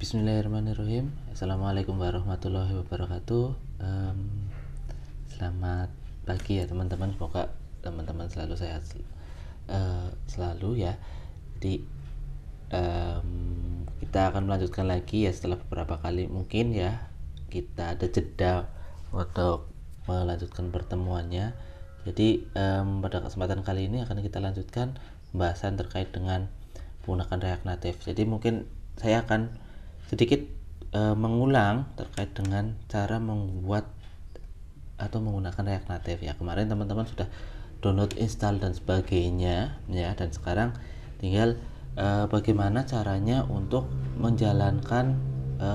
Bismillahirrahmanirrahim. Assalamualaikum warahmatullahi wabarakatuh. Selamat pagi ya teman-teman. Semoga teman-teman selalu sehat selalu ya. Jadi kita akan melanjutkan lagi ya setelah beberapa kali mungkin ya kita ada jeda untuk melanjutkan pertemuannya. Jadi pada kesempatan kali ini akan kita lanjutkan pembahasan terkait dengan menggunakan React Native. Jadi mungkin saya akan sedikit mengulang terkait dengan cara membuat atau menggunakan React Native ya. Kemarin teman-teman sudah download, install dan sebagainya ya, dan sekarang tinggal bagaimana caranya untuk menjalankan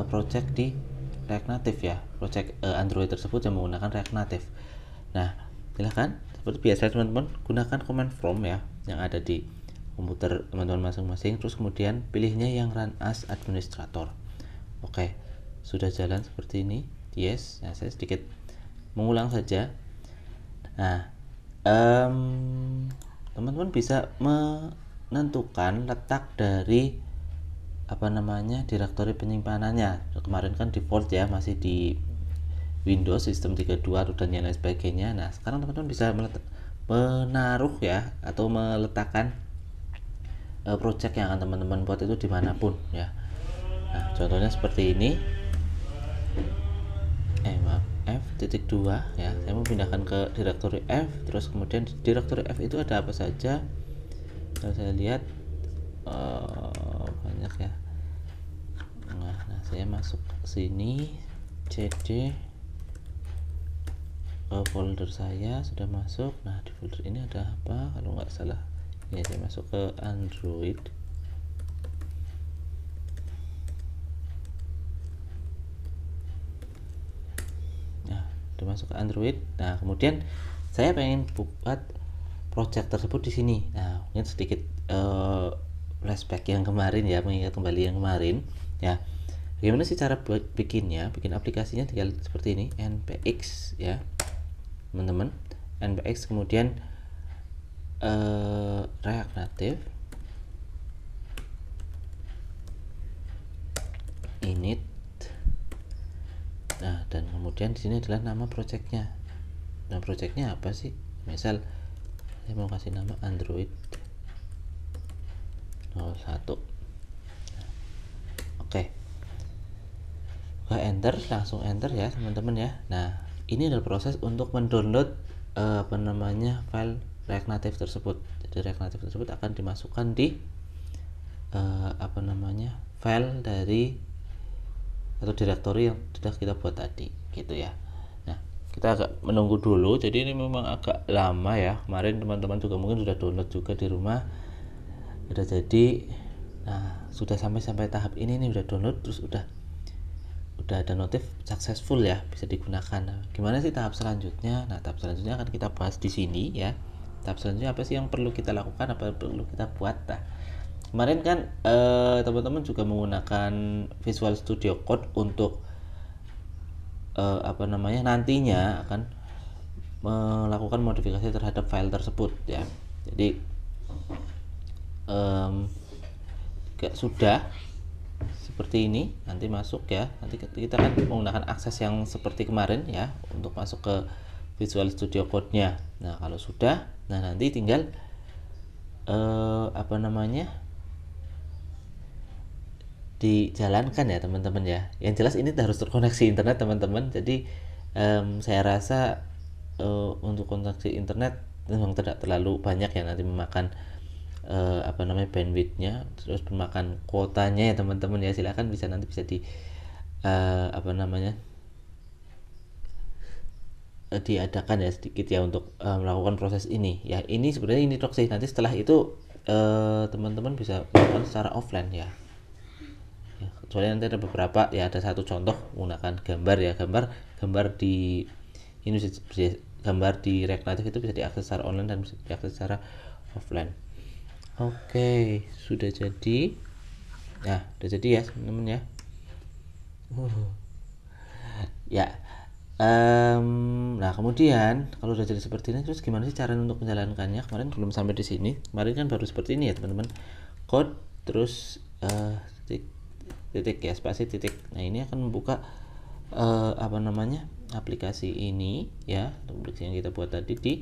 project di React Native ya, project Android tersebut yang menggunakan React Native. Nah, silahkan seperti biasa teman-teman gunakan command prompt ya yang ada di komputer teman-teman masing-masing, terus kemudian pilihnya yang run as administrator. Oke, sudah jalan seperti ini. Yes, nah saya sedikit mengulang saja. Nah, teman-teman bisa menentukan letak dari direktori penyimpanannya. Kemarin kan default ya, masih di Windows sistem 32 dan yang lain sebagainya. Nah, sekarang teman-teman bisa menaruh ya atau meletakkan project yang akan teman-teman buat itu dimanapun ya. Nah, contohnya seperti ini. F.2 ya. Saya mau pindahkan ke direktori F, terus kemudian di direktori F itu ada apa saja? Kalau saya lihat banyak ya. Nah, saya masuk ke sini, cd folder saya sudah masuk. Nah, di folder ini ada apa? Kalau nggak salah, ya saya masuk ke Android. Masuk ke Android. Nah, kemudian saya pengen buat project tersebut di sini. Nah, mungkin sedikit flashback yang kemarin ya, mengingat kembali yang kemarin ya. Bagaimana sih cara bikinnya? Bikin aplikasinya tinggal seperti ini, npx ya, teman-teman. Npx kemudian React Native init. Nah, dan kemudian di sini adalah nama projectnya. Nah, projectnya apa sih? Misal saya mau kasih nama Android 01. Oke. Enter, langsung enter ya teman-teman ya. Nah, ini adalah proses untuk mendownload file React Native tersebut. Jadi React Native tersebut akan dimasukkan di file dari atau direktori yang sudah kita buat tadi gitu ya. Nah, kita agak menunggu dulu, jadi ini memang agak lama ya. Kemarin teman-teman juga mungkin sudah download juga di rumah, udah jadi. Nah, sudah sampai tahap ini nih, udah download, terus udah ada notif successful ya, bisa digunakan. Nah, gimana sih tahap selanjutnya? Nah, tahap selanjutnya akan kita bahas di sini ya. Tahap selanjutnya apa sih yang perlu kita lakukan, apa yang perlu kita buat? Nah, kemarin kan teman-teman juga menggunakan Visual Studio Code untuk nantinya akan melakukan modifikasi terhadap file tersebut ya. Jadi sudah seperti ini nanti masuk ya. Nanti kita akan menggunakan akses yang seperti kemarin ya untuk masuk ke Visual Studio Code-nya. Nah, kalau sudah, nah nanti tinggal dijalankan ya teman-teman ya. Yang jelas ini harus terkoneksi internet teman-teman. Jadi saya rasa untuk koneksi internet memang tidak terlalu banyak ya, nanti memakan bandwidthnya, terus memakan kuotanya ya teman-teman ya. Silakan nanti bisa di diadakan ya sedikit ya untuk melakukan proses ini ya. Ini sebenarnya ini sih, nanti setelah itu teman-teman bisa melakukan secara offline ya. Soalnya nanti ada beberapa ya, ada satu contoh menggunakan gambar ya, gambar di ini gambar di React Native itu bisa diakses secara online dan bisa diakses secara offline. Oke, sudah jadi. Nah, sudah jadi ya teman-teman ya. Ya. Nah, kemudian kalau sudah jadi seperti ini, terus gimana sih cara untuk menjalankannya? Kemarin belum sampai di sini. Kemarin kan baru seperti ini ya teman-teman. Code terus titik ya, spasi titik. Nah ini akan membuka apa namanya, aplikasi ini ya, aplikasi yang kita buat tadi di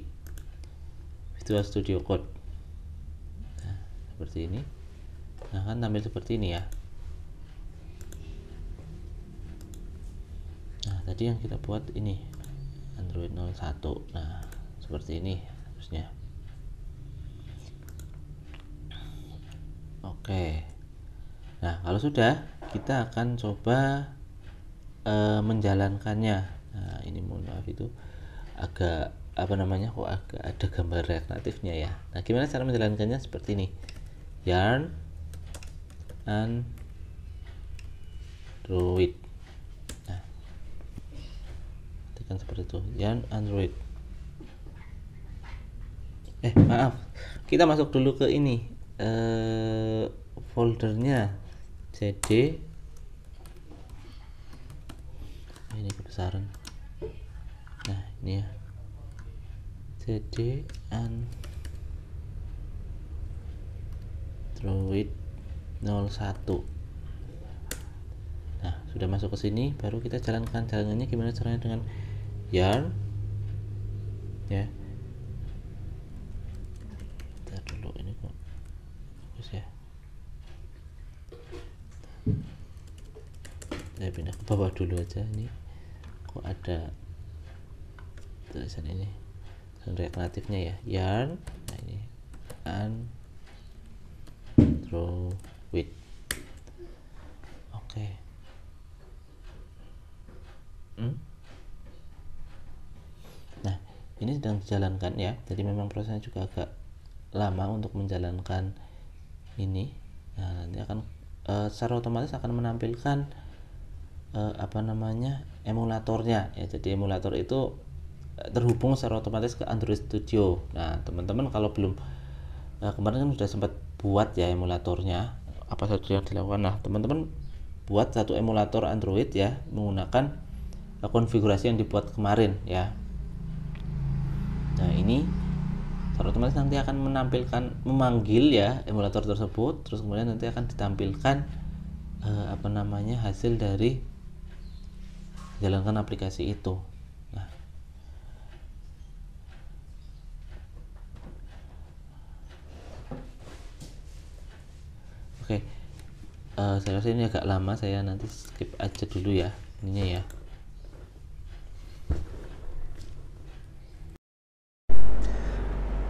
Visual Studio Code. Nah, seperti ini. Nah kan tampil seperti ini ya. Nah tadi yang kita buat ini Android 01. Nah seperti ini harusnya. Oke. Nah kalau sudah, kita akan coba menjalankannya. Nah ini mohon maaf, itu agak apa namanya, kok agak ada gambar React Native-nya ya. Nah gimana cara menjalankannya? Seperti ini, yarn Android. Nah tekan seperti itu, yarn Android. Maaf, kita masuk dulu ke ini foldernya cd. Ini kebesaran. Nah ini ya, cd Android 01. Nah sudah masuk ke sini, baru kita jalankan. Jalanannya gimana caranya? Dengan yarn ya. Bentar dulu, ini kok bagus ya. Saya pindah ke bawah dulu aja. Ini kok ada tulisan ini, React Native-nya ya, yarn. Nah ini Android. Oke. Nah ini sedang dijalankan ya, jadi memang prosesnya juga agak lama untuk menjalankan ini. Nah nanti akan secara otomatis akan menampilkan apa namanya, emulatornya ya. Jadi emulator itu terhubung secara otomatis ke Android Studio. Nah teman-teman kalau belum kemarin kan sudah sempat buat ya emulatornya, apa saja yang dilakukan. Nah teman-teman buat satu emulator Android ya, menggunakan konfigurasi yang dibuat kemarin ya. Nah ini secara otomatis nanti akan memanggil ya emulator tersebut, terus kemudian nanti akan ditampilkan apa namanya, hasil dari jalankan aplikasi itu. Nah oke, saya rasa ini agak lama, saya nanti skip aja dulu ya ininya ya.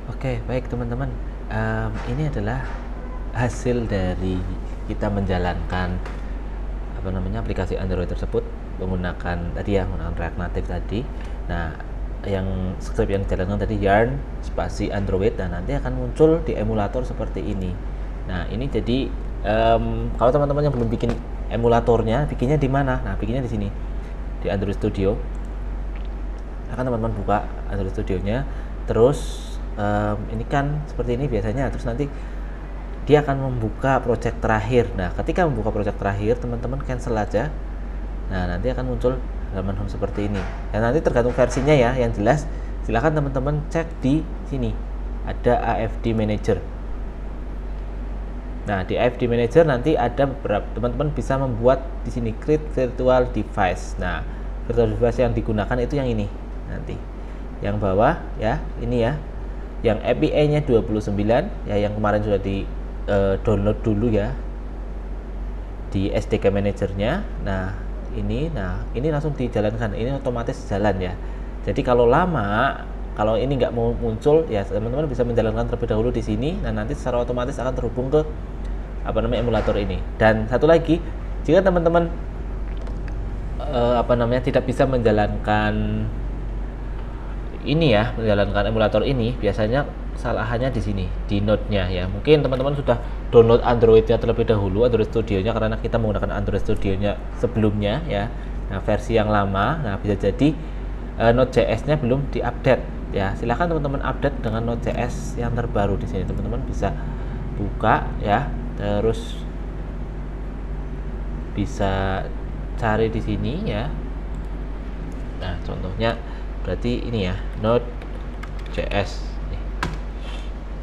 Oke, baik teman-teman, ini adalah hasil dari kita menjalankan apa namanya, aplikasi Android tersebut menggunakan tadi ya, menggunakan React Native tadi. Nah yang script yang dijalankan tadi yarn spasi Android, dan nanti akan muncul di emulator seperti ini. Nah ini jadi kalau teman-teman yang belum bikin emulatornya, bikinnya di mana? Nah bikinnya di sini, di Android Studio. Akan teman-teman buka Android Studionya, terus ini kan seperti ini biasanya, terus nanti dia akan membuka project terakhir. Nah ketika membuka project terakhir, teman-teman cancel aja. Nah nanti akan muncul halaman home seperti ini. Dan nanti tergantung versinya ya, yang jelas silahkan teman-teman cek di sini ada AFD Manager. Nah di AFD Manager nanti ada beberapa, teman-teman bisa membuat di sini create virtual device. Nah virtual device yang digunakan itu yang ini nanti, yang bawah ya, ini ya, yang API-nya 29 ya, yang kemarin sudah di download dulu ya di SDK Manager-nya. Nah ini langsung dijalankan, ini otomatis jalan ya. Jadi kalau lama, kalau ini nggak mau muncul ya, teman-teman bisa menjalankan terlebih dahulu di sini. Nah nanti secara otomatis akan terhubung ke apa namanya, emulator ini. Dan satu lagi, jika teman-teman apa namanya, tidak bisa menjalankan ini ya, menjalankan emulator ini, biasanya kesalahannya di sini, di node-nya ya. Mungkin teman-teman sudah download Android-nya terlebih dahulu, Android Studio-nya, karena kita menggunakan Android Studio-nya sebelumnya ya. Nah versi yang lama, nah bisa jadi Node.js-nya belum diupdate ya. Silahkan teman-teman update dengan Node.js yang terbaru. Di sini teman-teman bisa buka ya, terus bisa cari di sini ya. Nah contohnya berarti ini ya, Node.js.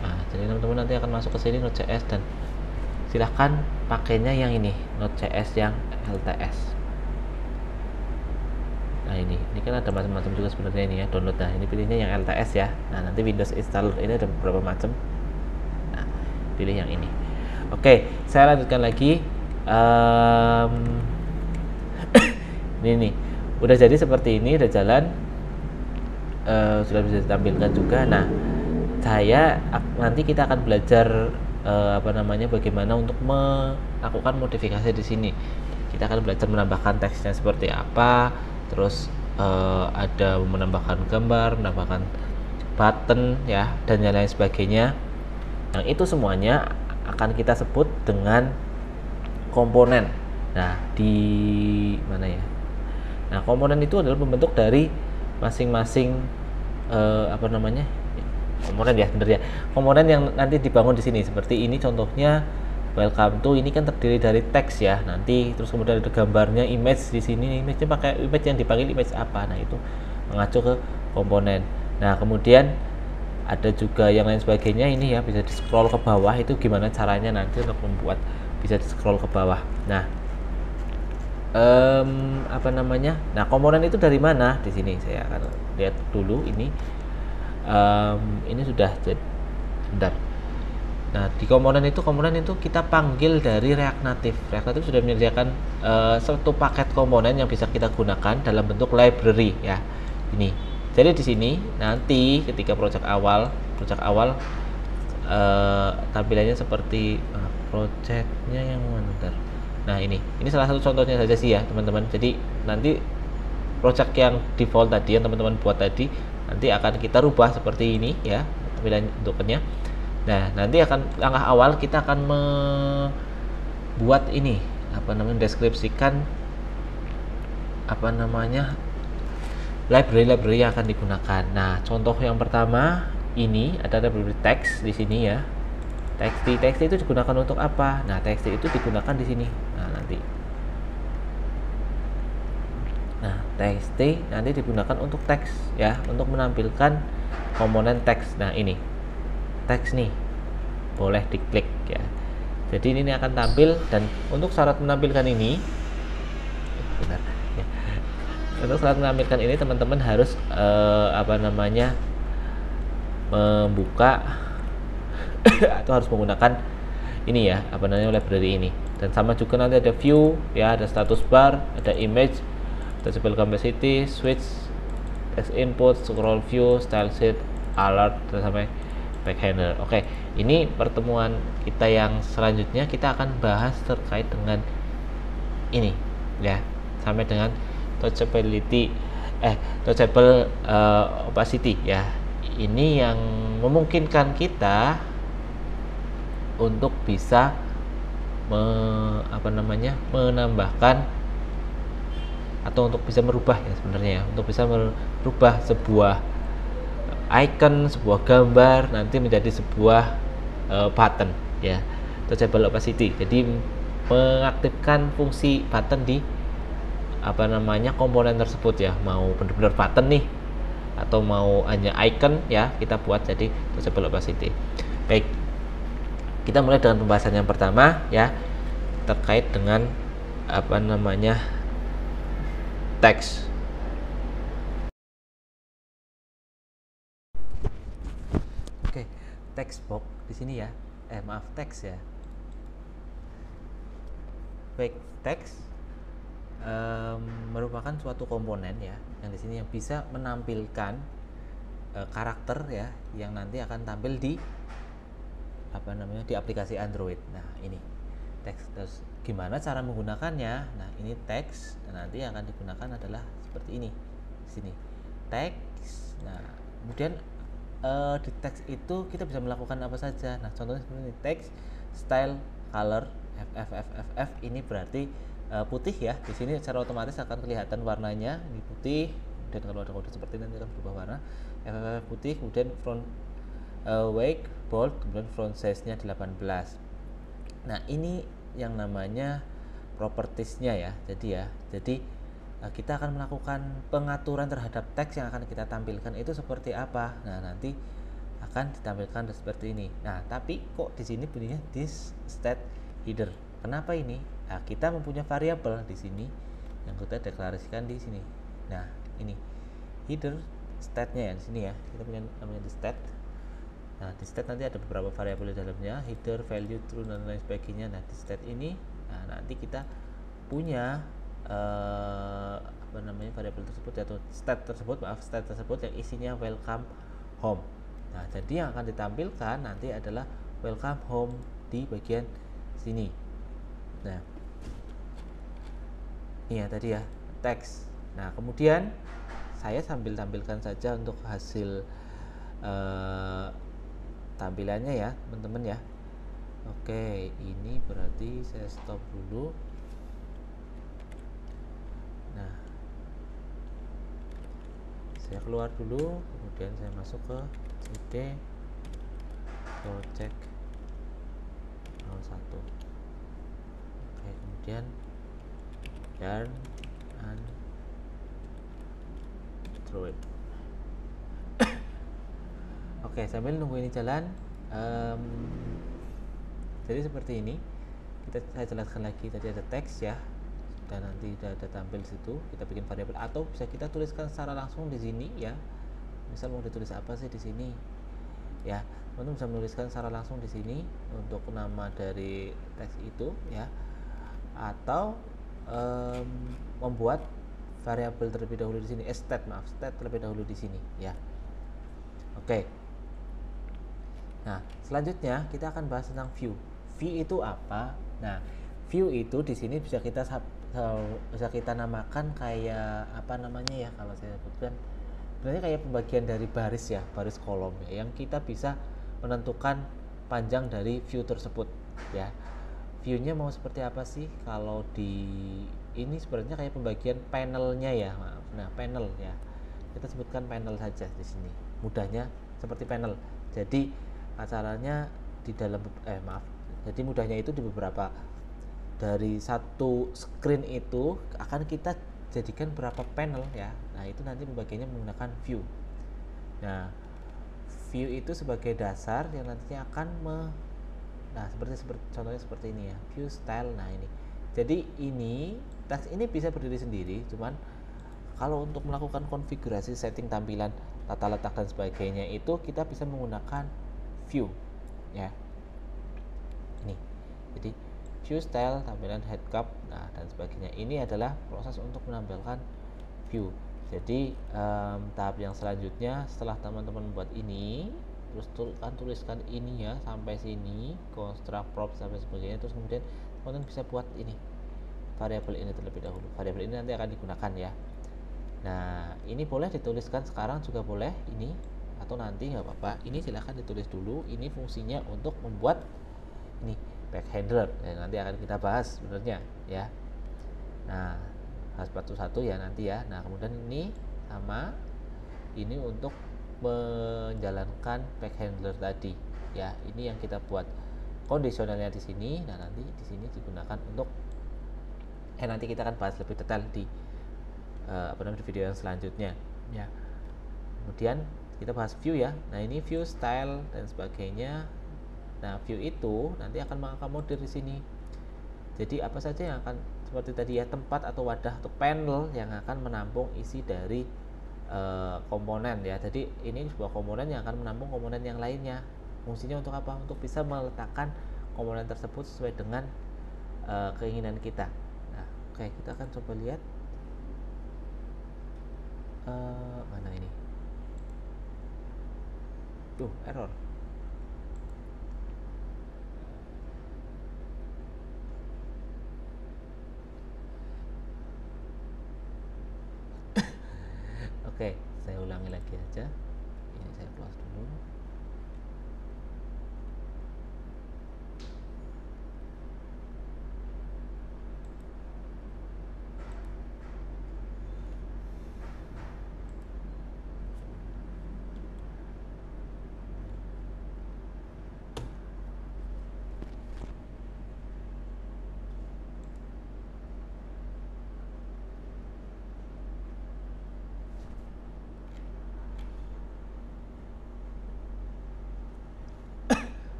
Nah jadi teman-teman nanti akan masuk ke sini Node.js, dan silahkan pakainya yang ini, Node.js yang LTS. Nah ini kan ada macam-macam juga sebenarnya ini ya, download. Nah ini pilihnya yang LTS ya. Nah nanti Windows installer ini ada beberapa macam. Nah pilih yang ini. Oke, saya lanjutkan lagi. Ini nih, udah jadi seperti ini, udah jalan, sudah bisa ditampilkan juga. Nah nanti kita akan belajar bagaimana untuk melakukan modifikasi di sini. Kita akan belajar menambahkan teksnya seperti apa, terus ada menambahkan gambar, menambahkan button ya, dan lain sebagainya. Yang itu semuanya akan kita sebut dengan komponen. Nah di mana ya? Nah komponen itu adalah pembentuk dari masing-masing komponen ya, bener ya, komponen yang nanti dibangun di sini. Seperti ini contohnya, welcome to, ini kan terdiri dari teks ya, nanti terus kemudian ada gambarnya, image di sini, image-nya pakai image yang dipanggil image apa. Nah itu mengacu ke komponen. Nah kemudian ada juga yang lain sebagainya, ini ya bisa di scroll ke bawah. Itu gimana caranya nanti untuk membuat, bisa di scroll ke bawah. Nah nah komponen itu dari mana? Di sini saya akan lihat dulu ini. Ini sudah bentar. Nah di komponen itu kita panggil dari React Native. React Native sudah menyediakan satu paket komponen yang bisa kita gunakan dalam bentuk library ya. Ini jadi di sini nanti ketika project awal tampilannya seperti projectnya yang mana bentar. Nah ini salah satu contohnya saja sih ya teman-teman. Jadi nanti project yang default tadi yang teman-teman buat tadi nanti akan kita rubah seperti ini ya tampilan bentuknya. Nah nanti langkah awal kita akan membuat ini deskripsikan library yang akan digunakan. Nah contoh yang pertama ini ada library text di sini ya. Text itu digunakan untuk apa? Nah text itu digunakan di sini. Text nanti digunakan untuk teks ya, untuk menampilkan komponen teks. Nah ini teks nih, boleh diklik ya. Jadi ini akan tampil, dan untuk syarat menampilkan ini teman-teman harus membuka atau harus menggunakan ini ya, library ini. Dan sama juga nanti ada view ya, ada status bar, ada image, touchable capacity, switch, text input, scroll view, style sheet, alert, dan sampai back handle. Oke, ini pertemuan kita yang selanjutnya kita akan bahas terkait dengan ini ya, sampai dengan touchable opacity ya. Ini yang memungkinkan kita untuk bisa menambahkan atau untuk bisa merubah ya sebenarnya ya, untuk bisa merubah sebuah icon, sebuah gambar nanti menjadi sebuah button ya, touchable opacity. Jadi mengaktifkan fungsi button di komponen tersebut ya, mau benar-benar button nih atau mau hanya icon ya, kita buat jadi touchable opacity. Baik, kita mulai dengan pembahasan yang pertama ya, terkait dengan teks. Oke, text box di sini ya. Teks ya. Baik, teks merupakan suatu komponen ya, yang di sini yang bisa menampilkan karakter ya, yang nanti akan tampil di di aplikasi Android. Nah, ini teks. Terus gimana cara menggunakannya? Nah, ini teks, dan nanti yang akan digunakan adalah seperti ini. Di sini teks. Nah, kemudian di teks itu kita bisa melakukan apa saja. Nah, contohnya seperti ini, teks, style, color, FFFFF ini berarti putih ya. Di sini secara otomatis akan kelihatan warnanya ini putih. Dan kalau ada kode seperti ini nanti akan berubah warna. FFF putih, kemudian front weight bold, kemudian font size-nya 18. Nah, ini yang namanya propertiesnya ya. Jadi kita akan melakukan pengaturan terhadap teks yang akan kita tampilkan itu seperti apa. Nah, nanti akan ditampilkan seperti ini. Nah, tapi kok di sini bunyinya this state header. Kenapa ini? Nah, kita mempunyai variabel di sini yang kita deklarasikan di sini. Nah, ini header state-nya ya di sini ya. Kita punya namanya di state. Nah, di state nanti ada beberapa variabel di dalamnya, header, value, true dan lain sebagainya. Nah, di state ini nanti kita punya apa namanya variabel tersebut atau state tersebut yang isinya welcome home. Nah, jadi yang akan ditampilkan nanti adalah welcome home di bagian sini. Nah, ini ya tadi ya teks. Nah, kemudian saya sambil tampilkan saja untuk hasil tampilannya ya teman-teman ya. Oke, ini berarti saya stop dulu. Nah, saya keluar dulu, kemudian saya masuk ke cd project 01. Oke, kemudian yarn and Android. Oke, sambil nunggu ini jalan, jadi seperti ini. Saya jelaskan lagi, tadi ada teks ya, dan nanti ada tampil di situ. Kita bikin variabel atau bisa kita tuliskan secara langsung di sini ya. Misal mau ditulis apa sih di sini? Ya, teman-teman bisa menuliskan secara langsung di sini untuk nama dari teks itu ya, atau membuat variabel terlebih dahulu di sini, state terlebih dahulu di sini ya. Oke. Nah, selanjutnya kita akan bahas tentang view. View itu apa? Nah, view itu di sini bisa kita namakan kayak apa namanya ya, kalau saya sebutkan sebenarnya kayak pembagian dari baris ya, baris kolom ya, yang kita bisa menentukan panjang dari view tersebut ya. Viewnya mau seperti apa sih? Kalau di ini sebenarnya kayak pembagian panelnya ya. Nah, panel ya, kita sebutkan panel saja di sini. Mudahnya seperti panel. Jadi acaranya di dalam jadi mudahnya itu di beberapa dari satu screen itu akan kita jadikan berapa panel ya. Nah, itu nanti pembagiannya menggunakan view. Nah, view itu sebagai dasar yang nantinya akan seperti contohnya seperti ini ya, view style. Nah, ini jadi ini teks ini bisa berdiri sendiri, cuman kalau untuk melakukan konfigurasi setting tampilan, tata letak dan sebagainya itu kita bisa menggunakan view ya. Ini jadi view style, tampilan head cap, dan sebagainya. Ini adalah proses untuk menampilkan view. Jadi tahap yang selanjutnya setelah teman-teman membuat ini, terus tuliskan ini ya sampai sini, construct prop sampai sebagainya, terus kemudian teman-teman bisa buat ini variabel ini terlebih dahulu. Variabel ini nanti akan digunakan ya. Nah, ini boleh dituliskan sekarang juga boleh ini, atau nanti nggak apa-apa. Ini silahkan ditulis dulu. Ini fungsinya untuk membuat ini back handler. Nah, nanti akan kita bahas sebenarnya ya. Nah, satu-satu ya nanti ya. Nah, kemudian ini sama ini untuk menjalankan back handler tadi ya. Ini yang kita buat kondisionalnya di sini. Nah, nanti di sini digunakan untuk nanti kita akan bahas lebih detail di di video yang selanjutnya ya. Kemudian kita bahas view ya. Nah, ini view style dan sebagainya. Nah, view itu nanti akan mengakomodir di sini. Jadi apa saja yang akan seperti tadi ya, tempat atau wadah atau panel yang akan menampung isi dari komponen ya. Jadi ini sebuah komponen yang akan menampung komponen yang lainnya. Fungsinya untuk apa? Untuk bisa meletakkan komponen tersebut sesuai dengan keinginan kita. Nah, oke, kita akan coba lihat mana ini. Error. Oke, saya ulangi lagi aja. Ini saya close dulu.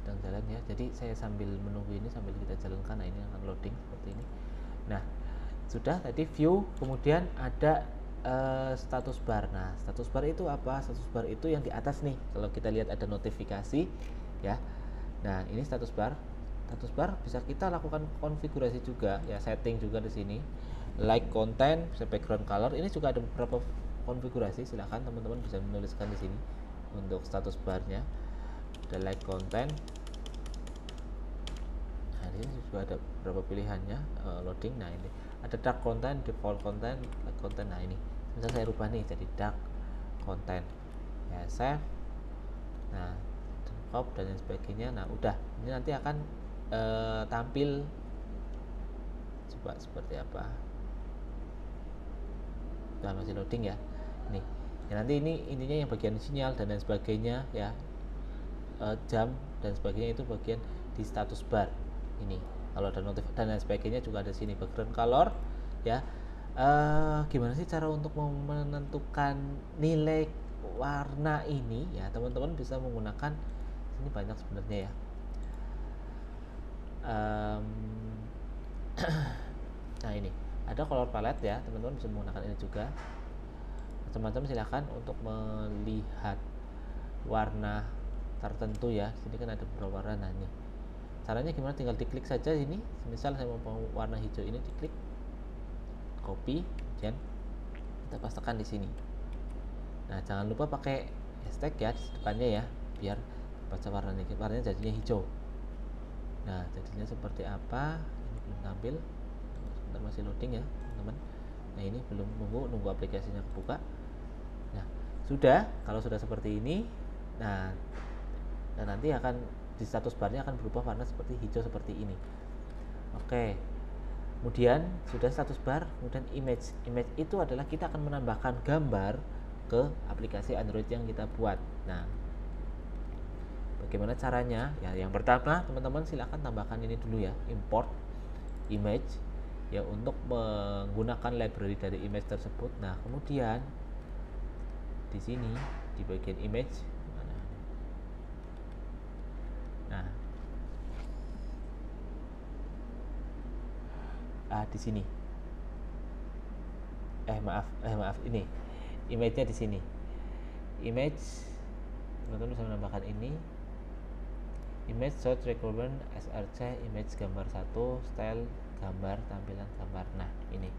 sedang jalan ya, jadi saya sambil menunggu ini, sambil kita jalankan. Nah, ini akan loading seperti ini. Nah, sudah tadi view, kemudian ada status bar. Nah, status bar itu apa? Status bar itu yang di atas nih, kalau kita lihat ada notifikasi ya. Nah, ini status bar. Status bar bisa kita lakukan konfigurasi juga ya, setting juga di sini. Like content, background color, ini juga ada beberapa konfigurasi. Silahkan teman-teman bisa menuliskan di sini untuk status barnya. Ada like content. Nah, ini juga ada beberapa pilihannya, loading. Nah, ini ada dark content, default content, like content. Nah, ini misal saya rubah nih jadi dark content ya, save. Nah, copy dan lain sebagainya. Nah, udah, ini nanti akan tampil coba seperti apa. Nah, masih loading ya. Nih ya, nanti ini intinya yang bagian sinyal dan lain sebagainya ya, jam dan sebagainya itu bagian di status bar ini. Kalau ada notif dan lain sebagainya juga ada sini, background color ya. Gimana sih cara untuk menentukan nilai warna ini ya, teman-teman bisa menggunakan ini, banyak sebenarnya ya. Nah, ini ada color palette ya, teman-teman bisa menggunakan ini juga. Macam-macam, silahkan untuk melihat warna tertentu ya. Sini kan ada beberapa warna. Nah, ini caranya gimana, tinggal diklik saja ini. Misal saya mau warna hijau ini, diklik, copy, kemudian kita pastekan di sini. Nah, jangan lupa pakai hashtag ya di depannya ya, biar baca warnanya jadinya hijau. Nah, jadinya seperti apa ini belum tampil, sebentar masih loading ya teman-teman. Nah, ini belum, nunggu aplikasinya kebuka. Nah, sudah, kalau sudah seperti ini, nah nanti akan di status barnya akan berubah warna seperti hijau seperti ini. Oke, kemudian sudah status bar, kemudian image itu adalah kita akan menambahkan gambar ke aplikasi Android yang kita buat. Nah, bagaimana caranya ya? Yang pertama, teman-teman silakan tambahkan ini dulu ya, import image ya, untuk menggunakan library dari image tersebut. Nah, kemudian di sini di bagian image, di sini maaf ini image-nya di sini. Image, teman-teman bisa menambahkan ini image short requirement src, image gambar 1, style gambar, tampilan gambar. Nah, ini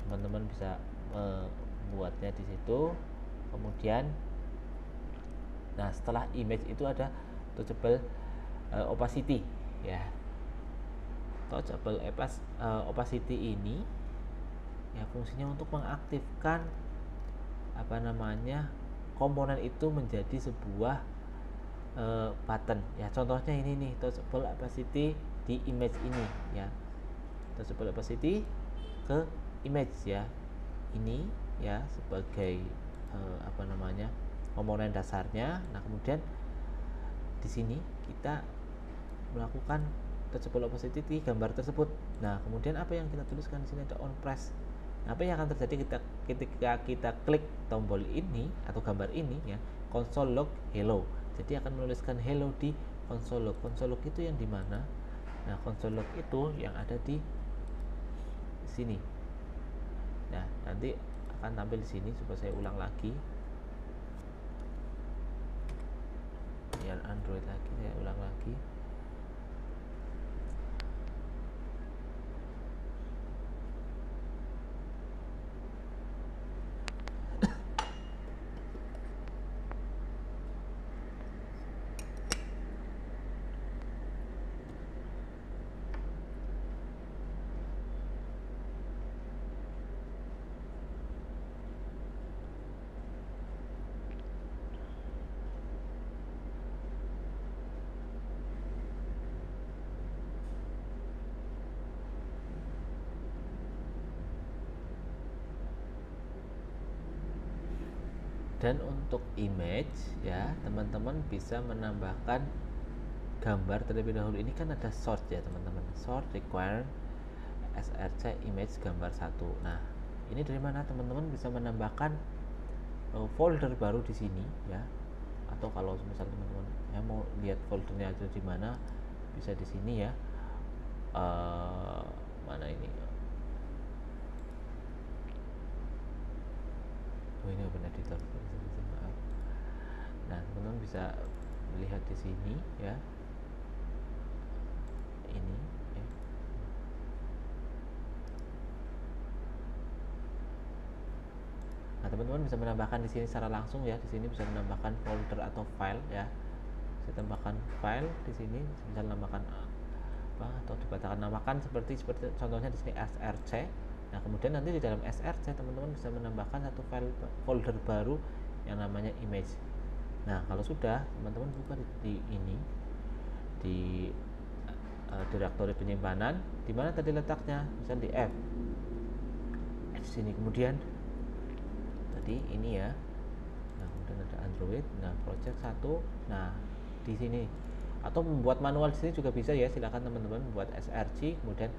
teman-teman bisa membuatnya di situ. Kemudian nah, setelah image itu ada touchable opacity ya. Touchable opacity ini ya fungsinya untuk mengaktifkan komponen itu menjadi sebuah button ya. Contohnya ini nih, touchable opacity di image ini ya, touchable opacity ke image ya, ini ya sebagai komponen dasarnya. Nah, kemudian di sini kita melakukan touchable opacity di gambar tersebut. Nah, kemudian apa yang kita tuliskan di sini, ada on press. Nah, apa yang akan terjadi ketika kita klik tombol ini atau gambar ini ya, console log hello. Jadi akan menuliskan hello di console log. Console log itu yang di mana? Nah, console log itu yang ada di sini. Nah, nanti akan tampil di sini. Coba saya ulang lagi. Biar Android lagi, saya ulang lagi. Dan untuk image ya, teman-teman bisa menambahkan gambar terlebih dahulu. Ini kan ada source ya teman-teman, source require src image gambar 1. Nah, ini dari mana? Teman-teman bisa menambahkan folder baru di sini ya. atau kalau misalnya teman-teman ya mau lihat foldernya ada di mana, bisa di sini ya. Mana ini? Oh, ini open editor, maaf. Nah, teman-teman bisa melihat di sini ya, ini ya. Nah, teman-teman bisa menambahkan di sini secara langsung ya. Di sini bisa menambahkan folder atau file ya. Bisa tambahkan file di sini, bisa menambahkan apa atau dibacakan namakan seperti contohnya di sini src. Nah, kemudian nanti di dalam src teman-teman bisa menambahkan satu file folder baru yang namanya image. Nah, kalau sudah teman-teman buka di ini di direktori penyimpanan, di mana tadi letaknya, misal di F di sini, kemudian tadi ini ya. Nah, kemudian ada Android, nah project 1, nah di sini, atau membuat manual di sini juga bisa ya, silakan teman-teman buat src, kemudian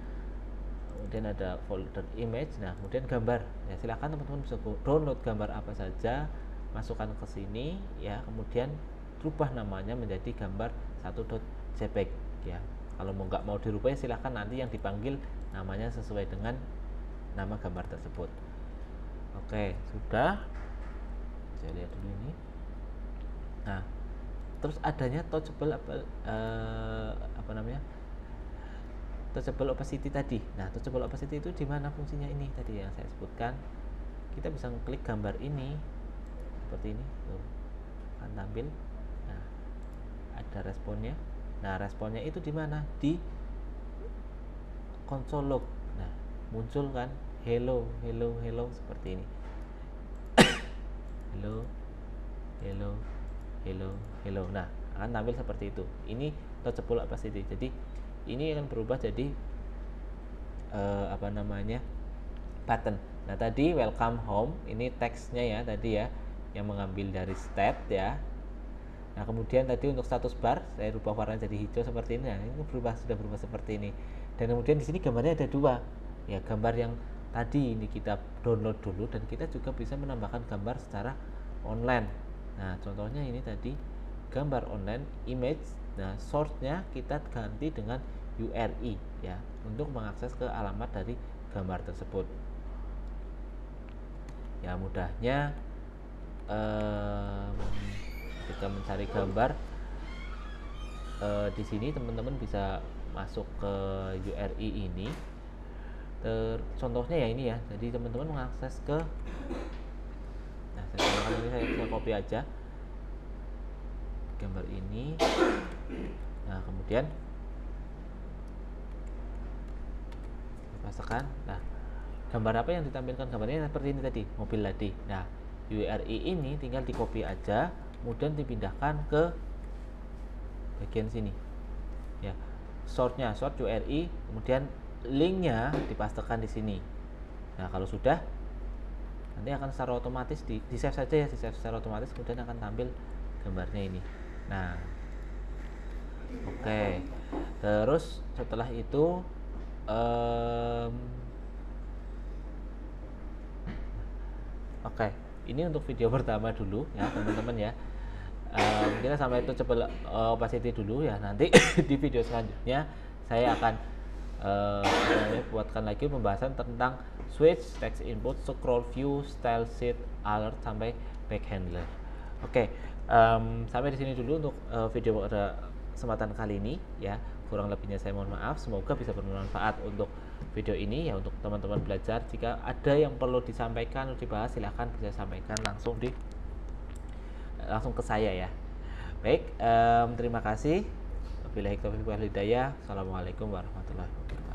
ada folder image, nah kemudian gambar ya, silakan teman-teman bisa download gambar apa saja, masukkan ke sini ya, kemudian rubah namanya menjadi gambar 1.jpg ya. Kalau nggak mau dirubah, silahkan nanti yang dipanggil namanya sesuai dengan nama gambar tersebut. Oke, sudah. Saya lihat dulu ini. Nah, terus adanya touchable touchable opacity tadi. Nah, touchable opacity itu di mana fungsinya ini tadi yang saya sebutkan. Kita bisa klik gambar ini seperti ini, tuh akan tampil. Nah, ada responnya. Nah, responnya itu di mana? Di console log. Nah, muncul kan hello seperti ini. hello. Nah, akan tampil seperti itu. Ini touchable opacity. Jadi ini akan berubah jadi button. Nah, tadi welcome home, ini teksnya ya tadi ya, yang mengambil dari stat ya. Nah, kemudian tadi untuk status bar saya rubah warnanya jadi hijau seperti ini. Nah, ini sudah berubah seperti ini. Dan kemudian di sini gambarnya ada dua. Ya, gambar yang tadi ini kita download dulu, dan kita juga bisa menambahkan gambar secara online. Nah, contohnya ini tadi gambar online image. Nah, source-nya kita ganti dengan URI ya, untuk mengakses ke alamat dari gambar tersebut. Ya, mudahnya ketika mencari gambar di sini teman-teman bisa masuk ke URI ini. Contohnya ya ini ya, jadi teman-teman mengakses ke, nah saya copy aja gambar ini. Nah, kemudian pastikan. Nah, gambar apa yang ditampilkan? Gambarnya seperti ini tadi, mobil tadi. Nah, URI ini tinggal di copy aja, kemudian dipindahkan ke bagian sini ya, source URI, kemudian linknya dipastekan di sini. Nah, kalau sudah, nanti akan secara otomatis di save saja ya, di save secara otomatis, kemudian akan tampil gambarnya ini. Nah, oke. Terus setelah itu oke, ini untuk video pertama dulu ya teman-teman ya. Kita sampai itu coba opacity dulu ya. Nanti di video selanjutnya saya akan buatkan lagi pembahasan tentang switch, text input, scroll view, style sheet, alert sampai back handler. Oke, sampai di sini dulu untuk video pada kesempatan kali ini ya. Kurang lebihnya saya mohon maaf. Semoga bisa bermanfaat untuk video ini ya, untuk teman-teman belajar. Jika ada yang perlu disampaikan atau dibahas, silahkan bisa sampaikan langsung ke saya ya. Baik, terima kasih. Wabillahi taufiq wal hidayah. Assalamualaikum warahmatullahi wabarakatuh.